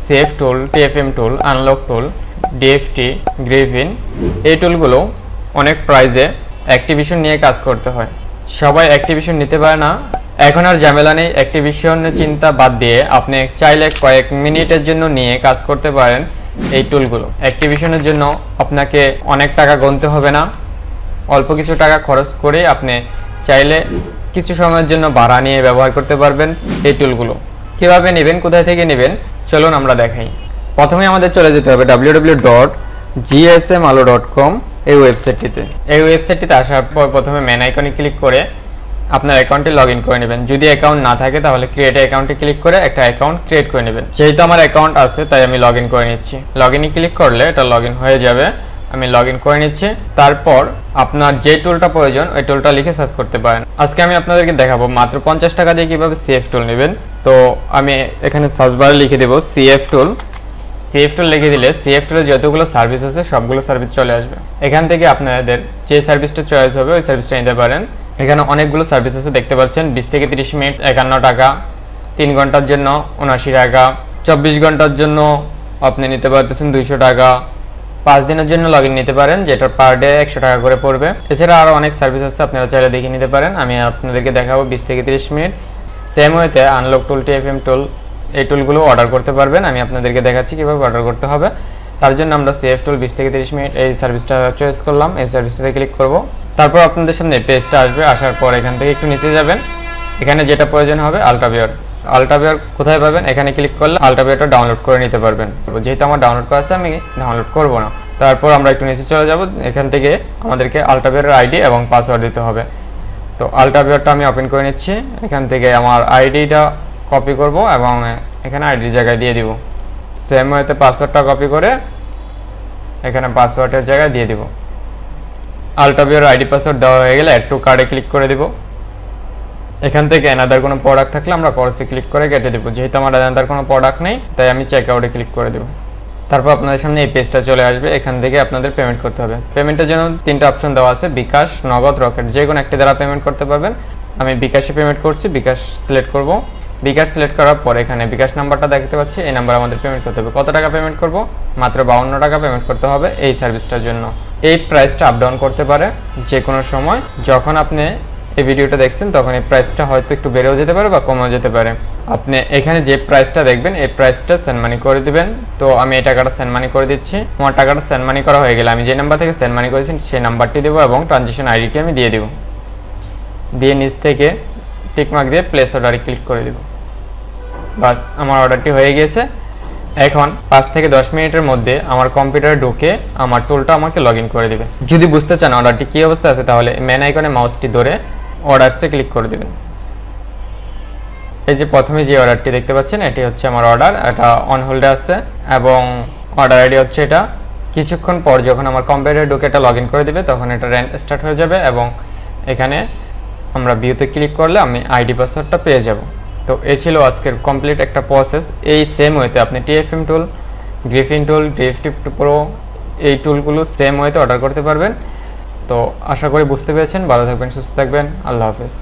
Save টুল, TFM টুল, unlock টুল, DFT, Griffin, এই টুলগুলো অনেক প্রাইজে অ্যাক্টিভিশন নিয়ে কাজ করতে হয়। সবাই অ্যাক্টিভিশন নিতে পারে না। এখন আর ঝামেলা নেই, অ্যাক্টিভিশনের চিন্তা বাদ দিয়ে আপনি চাইলে কয়েক মিনিটের জন্য নিয়ে কাজ করতে পারেন এই টুলগুলো। অ্যাক্টিভিশনের জন্য আপনাকে অনেক টাকা গুনতে হবে না, অল্প কিছু টাকা খরচ করে আপনি চাইলে কিছু সময়ের জন্য ভাড়া নিয়ে ব্যবহার করতে পারবেন এই টুলগুলো। কীভাবে নেবেন, কোথায় থেকে নেবেন, চলুন আমরা দেখাই। প্রথমে আমাদের চলে যেতে হবে www.gsmalo.com এই ওয়েবসাইটটিতে। এই ওয়েবসাইটটিতে আসার পর প্রথমে মেন আইকনে ক্লিক করে আপনার অ্যাকাউন্টে লগ ইন করে নেবেন। যদি অ্যাকাউন্ট না থাকে তাহলে ক্রিয়েট অ্যাকাউন্টে ক্লিক করে একটা অ্যাকাউন্ট ক্রিয়েট করে নেবেন। যেহেতু আমার অ্যাকাউন্ট আছে তাই আমি লগ ইন করে নিচ্ছি। লগ ইনে ক্লিক করলে এটা লগ ইন হয়ে যাবে। আমি লগ ইন করে নিচ্ছি। তারপর আপনার যে টুলটা প্রয়োজন ওই টুলটা লিখে সার্চ করতে পারেন। আজকে আমি আপনাদেরকে দেখাবো মাত্র 50 টাকা দিয়ে কীভাবে সিএফ টুল নেবেন। তো আমি এখানে সার্চ বারে লিখে দেবো সিএফ টুল। সিএফ টুল লিখে দিলে সিএফ টুলের যতগুলো সার্ভিস আছে সবগুলো সার্ভিস চলে আসবে। এখান থেকে আপনাদের যে সার্ভিসটা চয়েস হবে ওই সার্ভিসটা নিতে পারেন। এখানে অনেকগুলো সার্ভিস আছে দেখতে পাচ্ছেন। 20 থেকে 30 মিনিট 51 টাকা, 3 ঘন্টার জন্য 79 টাকা, 24 ঘন্টার জন্য আপনি নিতে পারতেছেন 200 টাকা, 5 দিনের জন্য লগ ইন নিতে পারেন যেটা পার ডে 100 টাকা করে পড়বে। এছাড়া আরও অনেক সার্ভিস আছে, আপনারা চাইলে দেখে নিতে পারেন। আমি আপনাদেরকে দেখাবো 20 থেকে 30 মিনিট। সেম ওয়েতে আনলক টুল, টিএফএম টুল, এই টুলগুলো অর্ডার করতে পারবেন। আমি আপনাদেরকে দেখাচ্ছি কীভাবে অর্ডার করতে হবে। তার জন্য আমরা সিএফ টুল 20 থেকে 30 মিনিট এই সার্ভিসটা চয়েস করলাম। এই সার্ভিসটাতে ক্লিক করব। তারপর আপনাদের সামনে পেজটা আসবে। আসার পর এখান থেকে একটু নিচে যাবেন। এখানে যেটা প্রয়োজন হবে আল্ট্রাভিওর। আল্ট্রাভিওর কোথায় পাবেন, এখানে ক্লিক করলে আল্ট্রাভিওরটা ডাউনলোড করে নিতে পারবেন। যেহেতু আমার ডাউনলোড করা আছে আমি ডাউনলোড করব না। তারপর আমরা একটু নিচে চলে যাব। এখান থেকে আমাদেরকে আল্ট্রাভিওরের আইডি এবং পাসওয়ার্ড দিতে হবে। তো আল্ট্রাভিওরটা আমি ওপেন করে নিচ্ছি। এখান থেকে আমার আইডিটা কপি করব এবং এখানে আইডির জায়গায় দিয়ে দিব। সেম ওয়েতে পাসওয়ার্ডটা কপি করে এখানে পাসওয়ার্ডের জায়গায় দিয়ে দিব। আল্ট্রাভিওর আইডি পাসওয়ার্ড দেওয়া হয়ে গেলে অ্যাড টু কার্ডে ক্লিক করে দিব। এখান থেকে অ্যানাদার কোনো প্রোডাক্ট থাকলে আমরা কোর্সে ক্লিক করে কেটে দেবো। যেহেতু আমার অ্যানাদার কোনো প্রোডাক্ট নেই তাই আমি চেক আউটে ক্লিক করে দেবো। তারপর আপনাদের সামনে এই পেজটা চলে আসবে। এখান থেকে আপনাদের পেমেন্ট করতে হবে। পেমেন্টের জন্য 3টা অপশন দেওয়া আছে, বিকাশ, নগদ, রকেট। যে কোনো একটি দ্বারা পেমেন্ট করতে পারবেন। আমি বিকাশে পেমেন্ট করছি, বিকাশ সিলেক্ট করব। বিকাশ সিলেক্ট করার পর এখানে বিকাশ নাম্বারটা দেখতে পাচ্ছি, এই নাম্বার আমাদের পেমেন্ট করতে হবে। কত টাকা পেমেন্ট করব? মাত্র 52 টাকা পেমেন্ট করতে হবে এই সার্ভিসটার জন্য। এই প্রাইসটা আপ ডাউন করতে পারে যে কোনো সময়। যখন আপনি এই ভিডিওটা দেখছেন তখন এই প্রাইসটা হয়তো একটু বেড়েও যেতে পারে বা কমেও যেতে পারে। আপনি এখানে যে প্রাইসটা দেখবেন এই প্রাইসটা সেন্ড মানি করে দিবেন। তো আমি এই টাকাটা সেন্ড মানি করে দিচ্ছি। আমার টাকাটা সেন্ড মানি করা হয়ে গেলে আমি যে নাম্বার থেকে সেন্ড মানি করেছি সেই নাম্বারটি দেবো এবং ট্রানজ্যাকশন আইডিটি আমি দিয়ে দেব। দিয়ে নিচ থেকে টিকমার্ক দিয়ে প্লেস অর্ডারে ক্লিক করে দেব। বাস, আমার অর্ডারটি হয়ে গিয়েছে। এখন 5 থেকে 10 মিনিটের মধ্যে আমার কম্পিউটারে ঢুকে আমার টুলটা আমাকে লগ ইন করে দেবে। যদি বুঝতে চান অর্ডারটি কী অবস্থা আছে তাহলে মেন আইকনে মাউসটি ধরে অর্ডারসে ক্লিক করে দেবেন। এই যে প্রথমে যে অর্ডারটি দেখতে পাচ্ছেন এটি হচ্ছে আমার অর্ডার। এটা অন হোল্ডে আছে এবং অর্ডার আইডি হচ্ছে এটা। কিছুক্ষণ পর যখন আমার কম্পিউটারে ঢুকে এটা লগ ইন করে দেবে তখন এটা রান স্টার্ট হয়ে যাবে এবং এখানে আমরা ভিউতে ক্লিক করলে আমি আইডি পাসওয়ার্ডটা পেয়ে যাব। তো এই ছিল আজকের কমপ্লিট একটা প্রসেস। এই সেম ওয়েতে আপনি টিএফএম টুল, গ্রিফিন টুল, ডিএফটি প্রো এই টুলগুলো সেম ওয়েতে অর্ডার করতে পারবেন। তো আশা করি বুঝতে পেরেছেন। ভালো থাকবেন, সুস্থ থাকবেন। আল্লাহ হাফেজ।